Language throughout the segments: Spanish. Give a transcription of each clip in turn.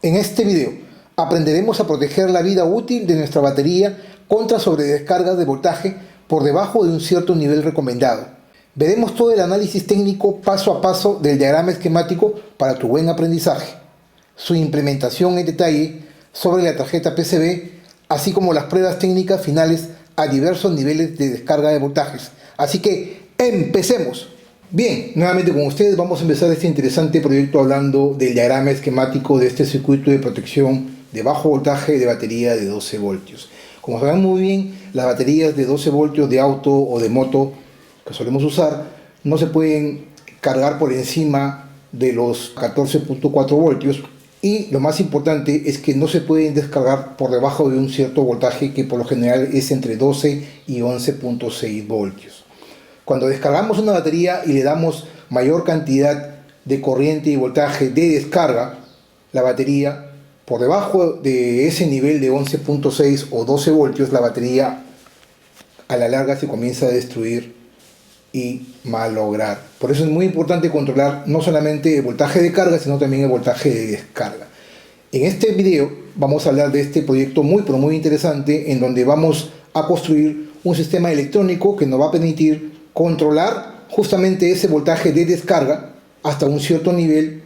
En este video aprenderemos a proteger la vida útil de nuestra batería contra sobredescargas de voltaje por debajo de un cierto nivel recomendado. Veremos todo el análisis técnico paso a paso del diagrama esquemático para tu buen aprendizaje, su implementación en detalle sobre la tarjeta PCB, así como las pruebas técnicas finales a diversos niveles de descarga de voltajes. Así que ¡empecemos! Bien, nuevamente con ustedes vamos a empezar este interesante proyecto hablando del diagrama esquemático de este circuito de protección de bajo voltaje de batería de 12 voltios. Como saben muy bien, las baterías de 12 voltios de auto o de moto que solemos usar no se pueden cargar por encima de los 14.4 voltios y lo más importante es que no se pueden descargar por debajo de un cierto voltaje que por lo general es entre 12 y 11.6 voltios. Cuando descargamos una batería y le damos mayor cantidad de corriente y voltaje de descarga, la batería por debajo de ese nivel de 11.6 o 12 voltios, la batería a la larga se comienza a destruir y malograr. Por eso es muy importante controlar no solamente el voltaje de carga, sino también el voltaje de descarga. En este video vamos a hablar de este proyecto muy interesante en donde vamos a construir un sistema electrónico que nos va a permitir controlar justamente ese voltaje de descarga hasta un cierto nivel,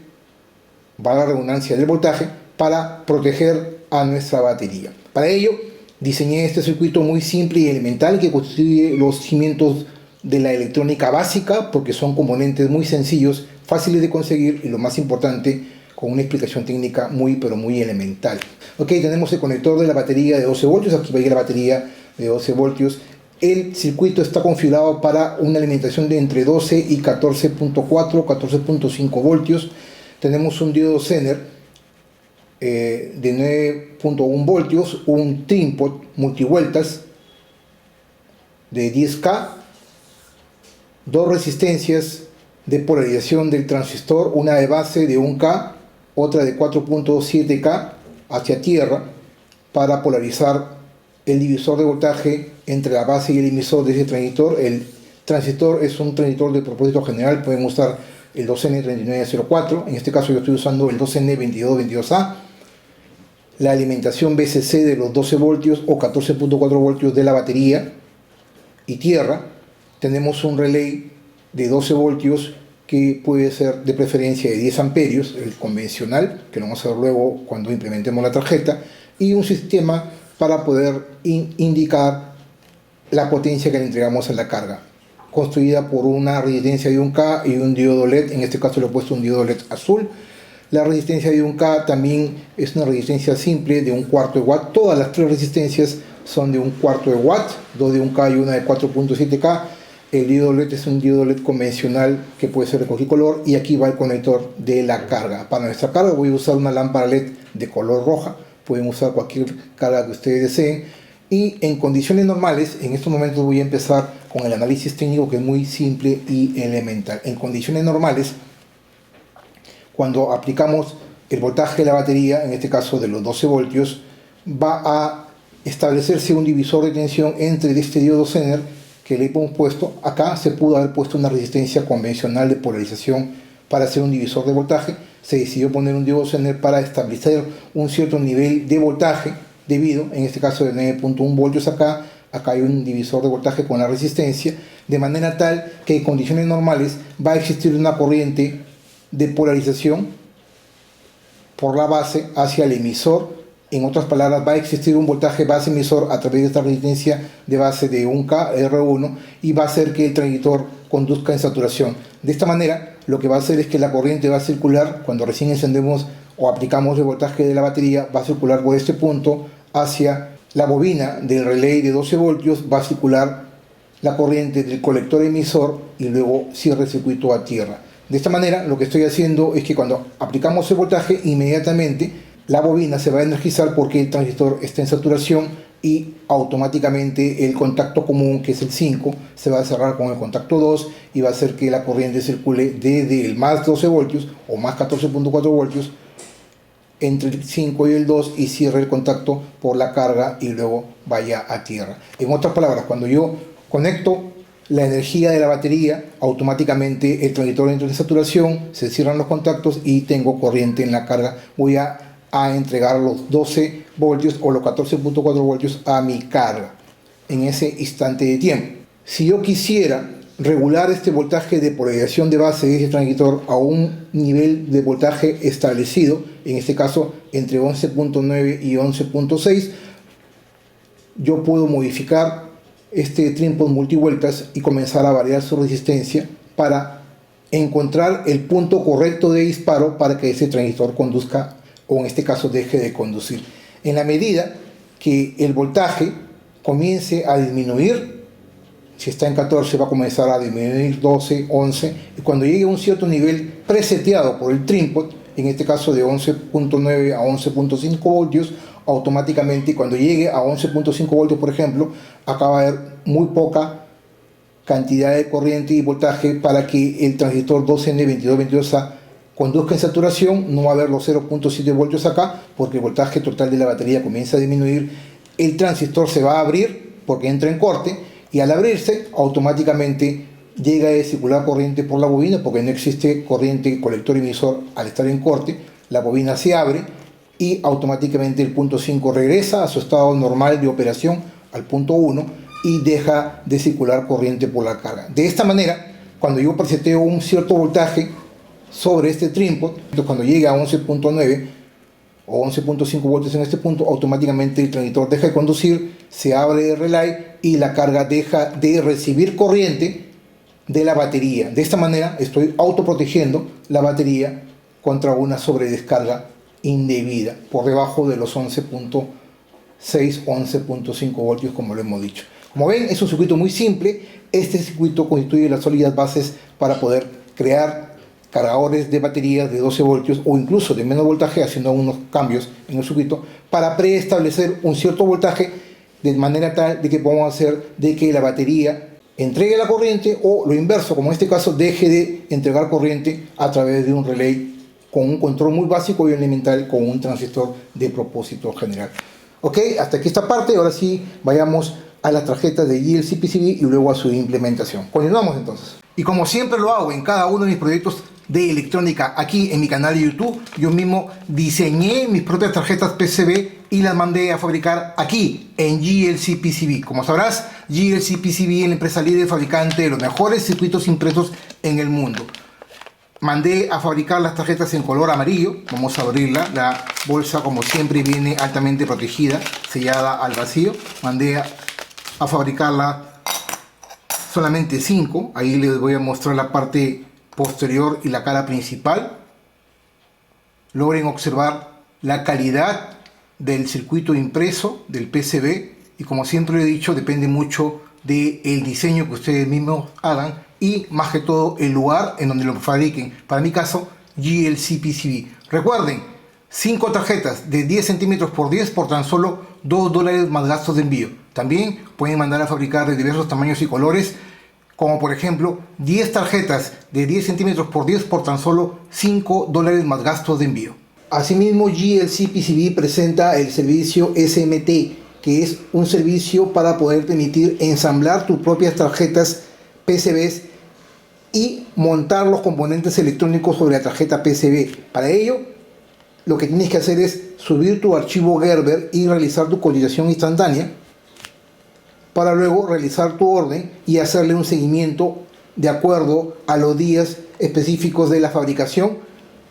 valga la redundancia del voltaje, para proteger a nuestra batería. Para ello diseñé este circuito muy simple y elemental que constituye los cimientos de la electrónica básica, porque son componentes muy sencillos, fáciles de conseguir y lo más importante, con una explicación técnica muy elemental. Ok, tenemos el conector de la batería de 12 voltios, aquí va a ir la batería de 12 voltios. El circuito está configurado para una alimentación de entre 12 y 14.4, 14.5 voltios. Tenemos un diodo Zener de 9.1 voltios, un trinpot multivueltas de 10K, dos resistencias de polarización del transistor, una de base de 1K, otra de 4.7K hacia tierra, para polarizar el divisor de voltaje entre la base y el emisor de ese transistor. El transistor es un transistor de propósito general, pueden usar el 2N3904, en este caso yo estoy usando el 2N2222A. La alimentación VCC de los 12 voltios o 14.4 voltios de la batería y tierra. Tenemos un relay de 12 voltios que puede ser de preferencia de 10 amperios, el convencional, que lo vamos a ver luego cuando implementemos la tarjeta, y un sistema para poder indicar la potencia que le entregamos a la carga, construida por una resistencia de 1K y un diodo LED. En este caso le he puesto un diodo LED azul. La resistencia de 1K también es una resistencia simple de 1/4 de watt. Todas las tres resistencias son de 1/4 de watt, dos de 1K y una de 4.7K. El diodo LED es un diodo LED convencional que puede ser de cualquier color, y aquí va el conector de la carga. Para nuestra carga voy a usar una lámpara LED de color roja. Pueden usar cualquier carga que ustedes deseen, y en condiciones normales, en estos momentos voy a empezar con el análisis técnico, que es muy simple y elemental. En condiciones normales, cuando aplicamos el voltaje de la batería, en este caso de los 12 voltios, va a establecerse un divisor de tensión entre este diodo Zener que le hemos puesto. Acá se pudo haber puesto una resistencia convencional de polarización para hacer un divisor de voltaje. Se decidió poner un diodo Zener para establecer un cierto nivel de voltaje debido, en este caso de 9.1 voltios acá hay un divisor de voltaje con la resistencia, de manera tal que en condiciones normales va a existir una corriente de polarización por la base hacia el emisor. En otras palabras, va a existir un voltaje base emisor a través de esta resistencia de base de 1K R1, y va a hacer que el transistor conduzca en saturación. De esta manera, lo que va a hacer es que la corriente va a circular, cuando recién encendemos o aplicamos el voltaje de la batería, va a circular por este punto hacia la bobina del relay de 12 voltios, va a circular la corriente del colector emisor y luego cierra el circuito a tierra. De esta manera, lo que estoy haciendo es que cuando aplicamos el voltaje, inmediatamente la bobina se va a energizar porque el transistor está en saturación, y automáticamente el contacto común, que es el 5, se va a cerrar con el contacto 2 y va a hacer que la corriente circule desde el más 12 voltios o más 14.4 voltios entre el 5 y el 2 y cierre el contacto por la carga y luego vaya a tierra. En otras palabras, cuando yo conecto la energía de la batería, automáticamente el transistor entra en saturación, se cierran los contactos y tengo corriente en la carga. Voy a a entregar los 12 voltios o los 14.4 voltios a mi carga en ese instante de tiempo. Si yo quisiera regular este voltaje de polarización de base de ese transistor a un nivel de voltaje establecido, en este caso entre 11.9 y 11.6, yo puedo modificar este trinpot multivueltas y comenzar a variar su resistencia para encontrar el punto correcto de disparo para que ese transistor conduzca, o en este caso deje de conducir. En la medida que el voltaje comience a disminuir, si está en 14 va a comenzar a disminuir 12, 11, y cuando llegue a un cierto nivel preseteado por el trinpot, en este caso de 11.9 a 11.5 voltios, automáticamente cuando llegue a 11.5 voltios, por ejemplo, acá va a haber muy poca cantidad de corriente y voltaje para que el transistor 2N2222A conduzca en saturación. No va a haber los 0.7 voltios acá porque el voltaje total de la batería comienza a disminuir. El transistor se va a abrir porque entra en corte, y al abrirse automáticamente llega a circular corriente por la bobina porque no existe corriente colector emisor al estar en corte. La bobina se abre y automáticamente el punto 5 regresa a su estado normal de operación al punto 1 y deja de circular corriente por la carga. De esta manera, cuando yo preseteo un cierto voltaje sobre este trinpot, cuando llegue a 11.9 o 11.5 voltios en este punto, automáticamente el transistor deja de conducir, se abre el relay y la carga deja de recibir corriente de la batería. De esta manera estoy autoprotegiendo la batería contra una sobredescarga indebida por debajo de los 11.6, 11.5 voltios, como lo hemos dicho. Como ven, es un circuito muy simple. Este circuito constituye las sólidas bases para poder crear cargadores de baterías de 12 voltios o incluso de menos voltaje, haciendo algunos cambios en el circuito para preestablecer un cierto voltaje, de manera tal de que podamos hacer de que la batería entregue la corriente, o lo inverso, como en este caso, deje de entregar corriente a través de un relay con un control muy básico y elemental con un transistor de propósito general. Ok, hasta aquí esta parte. Ahora sí, vayamos a las tarjetas de GLC-PCB y luego a su implementación. Continuamos entonces. Y como siempre lo hago en cada uno de mis proyectos de electrónica aquí en mi canal de YouTube, yo mismo diseñé mis propias tarjetas PCB y las mandé a fabricar aquí en GLC-PCB. Como sabrás, GLC-PCB es la empresa líder fabricante de los mejores circuitos impresos en el mundo. Mandé a fabricar las tarjetas en color amarillo. Vamos a abrirla. La bolsa, como siempre, viene altamente protegida, sellada al vacío. Mandé a fabricarla solamente 5. Ahí les voy a mostrar la parte posterior y la cara principal. Logren observar la calidad del circuito impreso del PCB, y como siempre he dicho, depende mucho del diseño que ustedes mismos hagan y más que todo el lugar en donde lo fabriquen. Para mi caso, GLC-PCB. Recuerden, 5 tarjetas de 10 centímetros por 10 por tan solo $2 más gastos de envío. También pueden mandar a fabricar de diversos tamaños y colores, como por ejemplo 10 tarjetas de 10 centímetros por 10 por tan solo $5 más gastos de envío. Asimismo, GLC-PCB presenta el servicio SMT, que es un servicio para poder permitir ensamblar tus propias tarjetas PCBs y montar los componentes electrónicos sobre la tarjeta PCB. Para ello, lo que tienes que hacer es subir tu archivo Gerber y realizar tu cotización instantánea, para luego realizar tu orden y hacerle un seguimiento de acuerdo a los días específicos de la fabricación,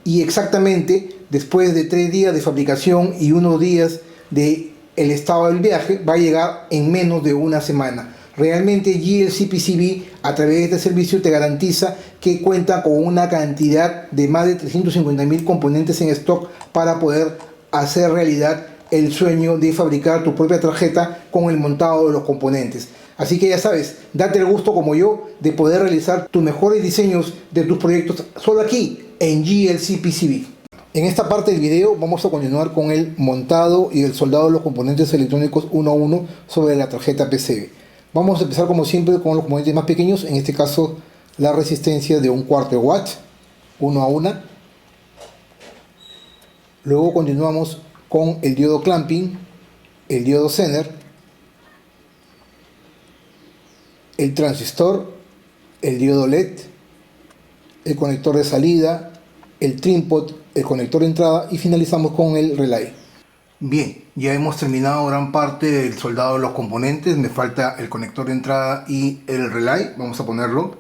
y exactamente después de 3 días de fabricación y unos días de el estado del viaje, va a llegar en menos de una semana. Realmente GLC-PCB a través de este servicio te garantiza que cuenta con una cantidad de más de 350.000 componentes en stock para poder hacer realidad el sueño de fabricar tu propia tarjeta con el montado de los componentes. Así que ya sabes, date el gusto como yo de poder realizar tus mejores diseños de tus proyectos solo aquí en GLC-PCB. En esta parte del video vamos a continuar con el montado y el soldado de los componentes electrónicos uno a uno sobre la tarjeta PCB. Vamos a empezar como siempre con los componentes más pequeños, en este caso la resistencia de 1/4 watt, 1 a 1. Luego continuamos con el diodo clamping, el diodo Zener, el transistor, el diodo LED, el conector de salida, el trim-pot, el conector de entrada y finalizamos con el relay. Bien, ya hemos terminado gran parte del soldado de los componentes. Me falta el conector de entrada y el relay. Vamos a ponerlo.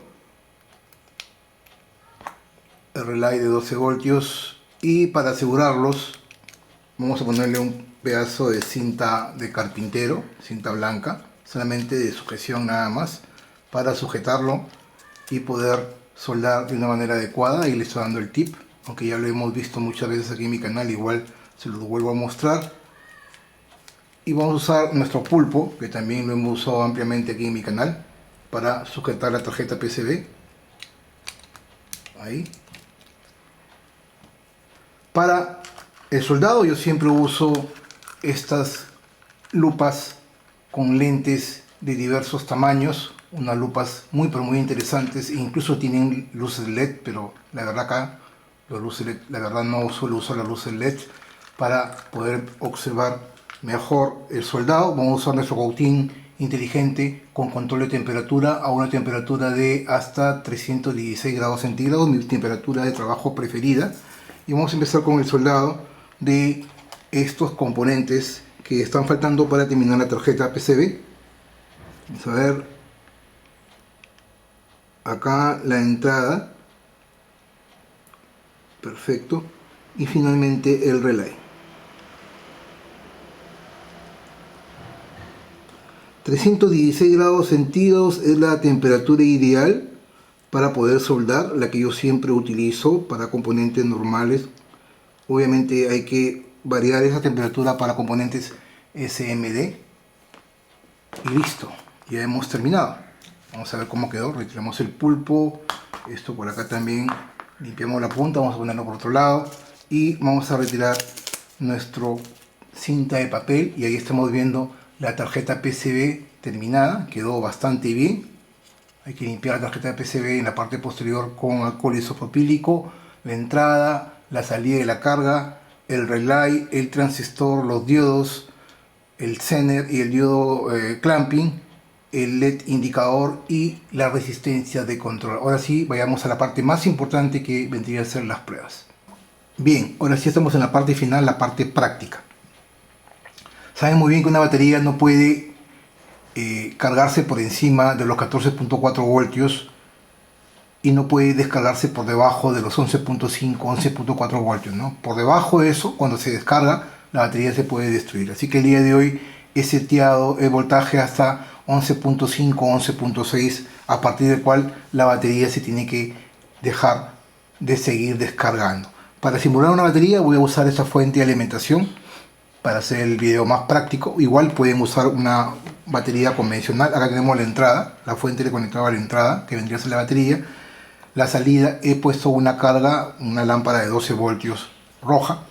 El relay de 12 voltios. Y para asegurarlos, vamos a ponerle un pedazo de cinta de carpintero, cinta blanca, solamente de sujeción nada más, para sujetarlo y poder soldar de una manera adecuada. Y le estoy dando el tip, aunque ya lo hemos visto muchas veces aquí en mi canal, igual se lo vuelvo a mostrar. Y vamos a usar nuestro pulpo, que también lo hemos usado ampliamente aquí en mi canal, para sujetar la tarjeta PCB. Ahí. Para el soldado yo siempre uso estas lupas con lentes de diversos tamaños, unas lupas muy pero muy interesantes, incluso tienen luces LED, pero la verdad acá los luces LED, la verdad no suelo usar las luces LED para poder observar mejor el soldado. Vamos a usar nuestro cautín inteligente con control de temperatura a una temperatura de hasta 316 grados centígrados, mi temperatura de trabajo preferida. Y vamos a empezar con el soldado de estos componentes que están faltando para terminar la tarjeta PCB. Vamos a ver acá la entrada, perfecto, y finalmente el relay. 316 grados centígrados es la temperatura ideal para poder soldar, la que yo siempre utilizo para componentes normales. Obviamente hay que variar esa temperatura para componentes SMD. Y listo, ya hemos terminado. Vamos a ver cómo quedó. Retiramos el pulpo, esto por acá también, limpiamos la punta, vamos a ponerlo por otro lado y vamos a retirar nuestro cinta de papel. Y ahí estamos viendo la tarjeta PCB terminada, quedó bastante bien. Hay que limpiar la tarjeta de PCB en la parte posterior con alcohol isopropílico, la entrada, la salida de la carga, el relay, el transistor, los diodos, el zener y el diodo clamping, el LED indicador y la resistencia de control. Ahora sí, vayamos a la parte más importante, que vendría a ser las pruebas. Bien, ahora sí estamos en la parte final, la parte práctica. Saben muy bien que una batería no puede cargarse por encima de los 14.4 voltios y no puede descargarse por debajo de los 11.5, 11.4 voltios, ¿no? Por debajo de eso, cuando se descarga, la batería se puede destruir. Así que el día de hoy he seteado el voltaje hasta 11.5, 11.6, a partir del cual la batería se tiene que dejar de seguir descargando. Para simular una batería voy a usar esta fuente de alimentación para hacer el video más práctico. Igual pueden usar una batería convencional. Acá tenemos la entrada, la fuente le conectaba a la entrada, que vendría a ser la batería. La salida he puesto una carga, una lámpara de 12 voltios roja.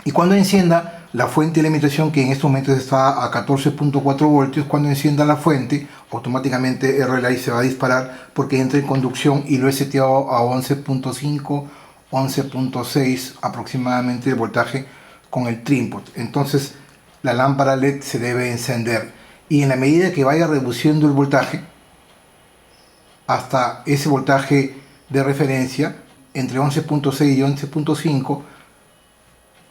Y cuando encienda la fuente de alimentación, que en estos momentos está a 14.4 voltios, cuando encienda la fuente, automáticamente el relay se va a disparar porque entra en conducción y lo he seteado a 11.5, 11.6 aproximadamente de voltaje con el trim-pot. Entonces la lámpara LED se debe encender y en la medida que vaya reduciendo el voltaje hasta ese voltaje de referencia entre 11.6 y 11.5,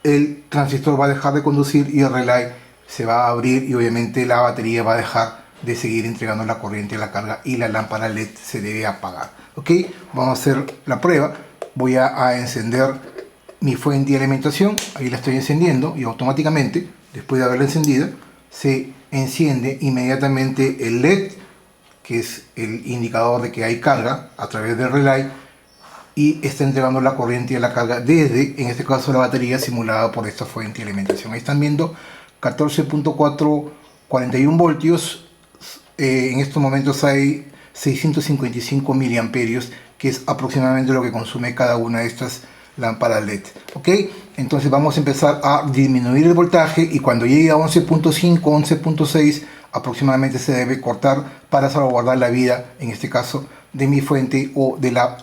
el transistor va a dejar de conducir y el relay se va a abrir y obviamente la batería va a dejar de seguir entregando la corriente a la carga y la lámpara LED se debe apagar. Ok, vamos a hacer la prueba. Voy a encender mi fuente de alimentación, ahí la estoy encendiendo y automáticamente, después de haberla encendida, se enciende inmediatamente el LED, que es el indicador de que hay carga a través del relay, y está entregando la corriente y la carga desde, en este caso, la batería simulada por esta fuente de alimentación. Ahí están viendo 14.441 voltios. En estos momentos hay 655 miliamperios, que es aproximadamente lo que consume cada una de estas lámparas LED. ¿Ok? Entonces vamos a empezar a disminuir el voltaje y cuando llegue a 11.5, 11.6 aproximadamente se debe cortar para salvaguardar la vida, en este caso, de mi fuente o de la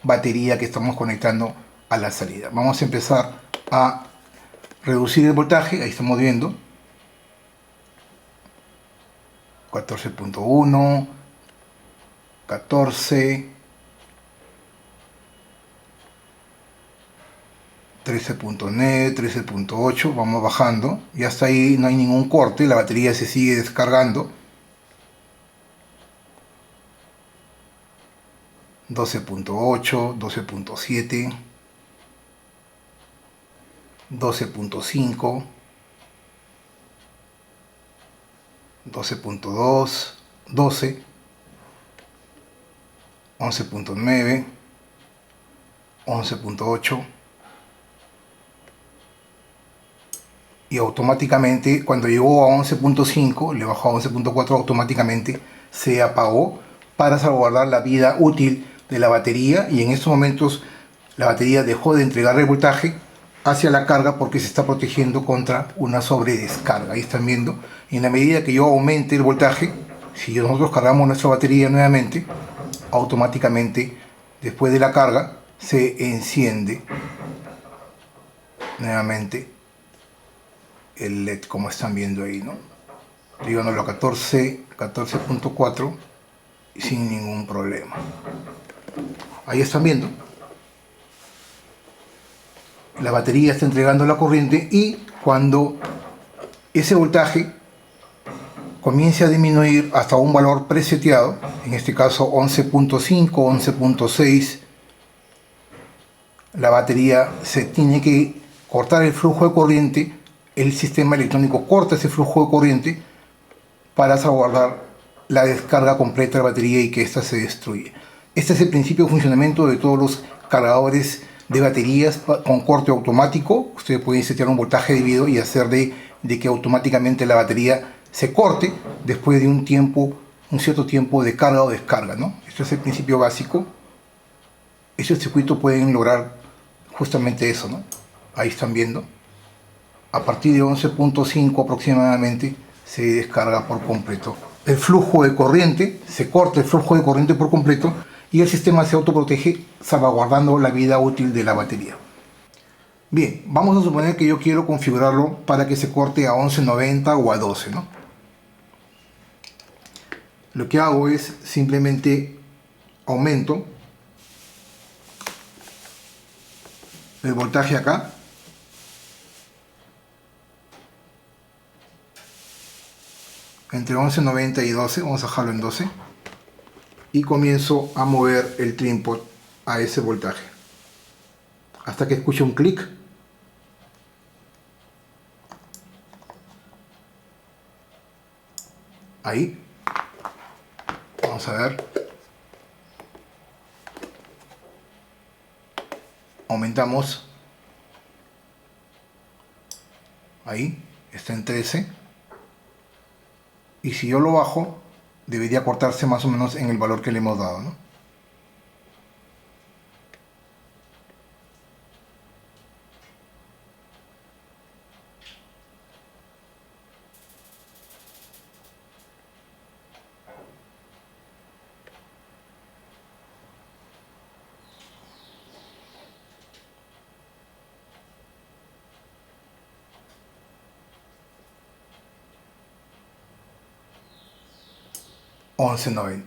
batería que estamos conectando a la salida. Vamos a empezar a reducir el voltaje. Ahí estamos viendo 14.1, 14, 13.9, 13.8, vamos bajando, y hasta ahí no hay ningún corte, la batería se sigue descargando. 12.8, 12.7, 12.5, 12.2, 12, 11.9, 11.8, y automáticamente cuando llegó a 11.5 le bajó a 11.4, automáticamente se apagó para salvaguardar la vida útil de la batería, y en estos momentos la batería dejó de entregar el voltaje hacia la carga porque se está protegiendo contra una sobredescarga. Ahí están viendo, en la medida que yo aumente el voltaje, si nosotros cargamos nuestra batería nuevamente, automáticamente después de la carga se enciende nuevamente el LED, como están viendo ahí, ¿no? Llegándolo a 14.4 sin ningún problema. Ahí están viendo, la batería está entregando la corriente, y cuando ese voltaje comience a disminuir hasta un valor preseteado, en este caso 11.5, 11.6, la batería se tiene que cortar el flujo de corriente, el sistema electrónico corta ese flujo de corriente para salvaguardar la descarga completa de la batería y que ésta se destruya. Este es el principio de funcionamiento de todos los cargadores de baterías con corte automático. Ustedes pueden setear un voltaje debido y hacer de que automáticamente la batería se corte después de un cierto tiempo de carga o descarga, ¿no? Este es el principio básico. Estos circuitos pueden lograr justamente eso, ¿no? Ahí están viendo. A partir de 11.5 aproximadamente se descarga por completo el flujo de corriente, se corta el flujo de corriente por completo, y el sistema se autoprotege salvaguardando la vida útil de la batería. Bien, vamos a suponer que yo quiero configurarlo para que se corte a 11.90 o a 12, ¿no? Lo que hago es simplemente aumento el voltaje acá, entre 11.90 y 12, vamos a dejarlo en 12, y comienzo a mover el trípode a ese voltaje hasta que escuche un clic. Ahí vamos a ver, aumentamos, ahí está en 13, y si yo lo bajo debería cortarse más o menos en el valor que le hemos dado, ¿no? $11.90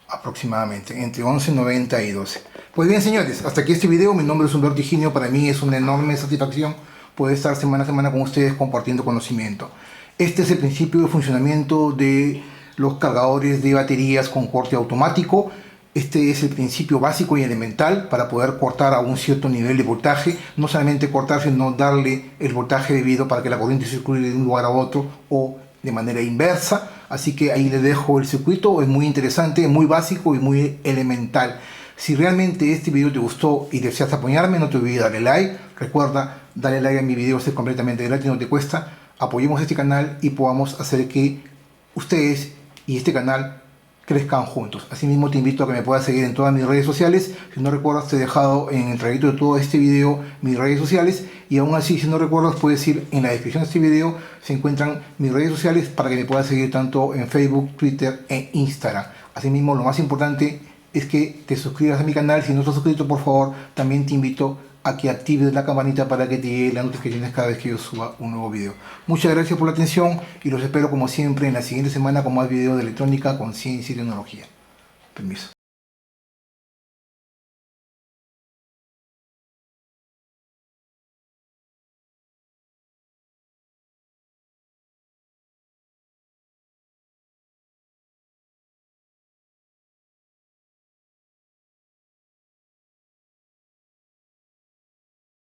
aproximadamente, entre 11.90 y 12. Pues bien, señores, hasta aquí este video. Mi nombre es Humberto Higinio. Para mí es una enorme satisfacción poder estar semana a semana con ustedes compartiendo conocimiento. Este es el principio de funcionamiento de los cargadores de baterías con corte automático. Este es el principio básico y elemental para poder cortar a un cierto nivel de voltaje. No solamente cortar, sino darle el voltaje debido para que la corriente circule de un lugar a otro o de manera inversa. Así que ahí les dejo el circuito. Es muy interesante, muy básico y muy elemental. Si realmente este video te gustó y deseas apoyarme, no te olvides darle like. Recuerda, darle like a mi video, es completamente gratis, no te cuesta. Apoyemos este canal y podamos hacer que ustedes y este canal crezcan juntos. Asimismo te invito a que me puedas seguir en todas mis redes sociales. Si no recuerdas, te he dejado en el trayecto de todo este video mis redes sociales, y aún así, si no recuerdas, puedes ir en la descripción de este video, se encuentran mis redes sociales para que me puedas seguir tanto en Facebook, Twitter e Instagram. Asimismo, lo más importante es que te suscribas a mi canal. Si no estás suscrito, por favor, también te invito a que actives la campanita para que te lleguen las notificaciones cada vez que yo suba un nuevo video. Muchas gracias por la atención y los espero como siempre en la siguiente semana con más videos de electrónica, conciencia y tecnología. Permiso.